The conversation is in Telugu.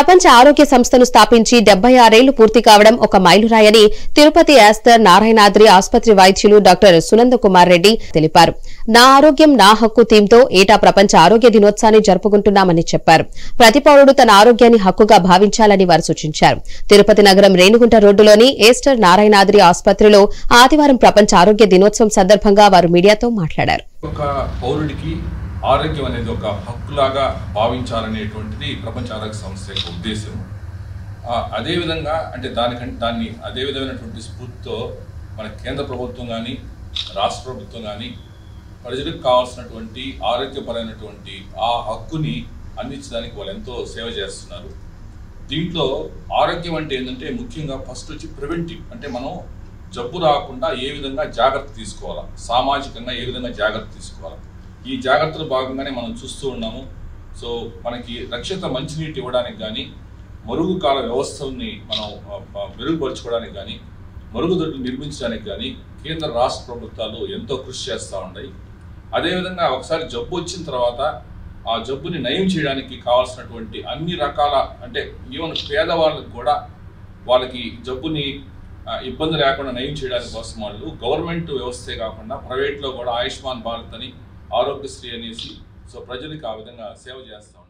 ప్రపంచ ఆరోగ్య సంస్థను స్థాపించి 76 ఏళ్లు పూర్తి కావడం ఒక మైలురాయని తిరుపతి ఆస్థర్ నారాయణాద్రి ఆసుపత్రి వైద్యులు డాక్టర్ సునంద కుమార్ రెడ్డి తెలిపారు. నా ఆరోగ్యం నా హక్కు థీమ్తో ఏటా ప్రపంచ ఆరోగ్య దినోత్సవాన్ని జరుపుకుంటున్నామని చెప్పారు. ప్రతి పౌరుడు తన ఆరోగ్యాన్ని హక్కుగా భావించాలని వారు సూచించారు. తిరుపతి నగరం రేణిగుంట రోడ్డులోని ఆస్థర్ నారాయణాద్రి ఆసుపత్రిలో ఆదివారం ప్రపంచ ఆరోగ్య దినోత్సవం సందర్భంగా వారు మీడియాతో మాట్లాడారు. ఆరోగ్యం అనేది ఒక హక్కులాగా భావించాలనేటువంటిది ప్రపంచ ఆరోగ్య సంస్థ యొక్క ఉద్దేశం. అదేవిధంగా అంటే దాన్ని అదే విధమైనటువంటి స్ఫూర్తితో మన కేంద్ర ప్రభుత్వం కానీ రాష్ట్ర ప్రభుత్వం కానీ ప్రజలకు కావాల్సినటువంటి ఆరోగ్యపరమైనటువంటి ఆ హక్కుని అందించడానికి వాళ్ళు ఎంతో సేవ చేస్తున్నారు. దీంట్లో ఆరోగ్యం అంటే ఏంటంటే ముఖ్యంగా ఫస్ట్ వచ్చి ప్రివెంటివ్, అంటే మనం జబ్బు రాకుండా ఏ విధంగా జాగ్రత్త తీసుకోవాలా, సామాజికంగా ఏ విధంగా జాగ్రత్త తీసుకోవాలా, ఈ జాగ్రత్తల భాగంగానే మనం చూస్తూ ఉన్నాము. సో మనకి రక్షిత మంచినీటి ఇవ్వడానికి కానీ, మరుగుకాల వ్యవస్థల్ని మనం మెరుగుపరచుకోవడానికి కానీ, మరుగుదొడ్లు నిర్మించడానికి కానీ కేంద్ర రాష్ట్ర ప్రభుత్వాలు ఎంతో కృషి చేస్తూ ఉన్నాయి. అదేవిధంగా ఒకసారి జబ్బు వచ్చిన తర్వాత ఆ జబ్బుని నయం చేయడానికి కావాల్సినటువంటి అన్ని రకాల, అంటే ఈవెన్ పేదవాళ్ళకి కూడా వాళ్ళకి జబ్బుని ఇబ్బంది లేకుండా నయం చేయడానికి కోసం వాళ్ళు గవర్నమెంట్ వ్యవస్థే కాకుండా ప్రైవేట్లో కూడా ఆయుష్మాన్ భారత్ అని, ఆరోగ్యశ్రీ అనేసి సో ప్రజలకు ఆ విధంగా సేవ చేస్తాం.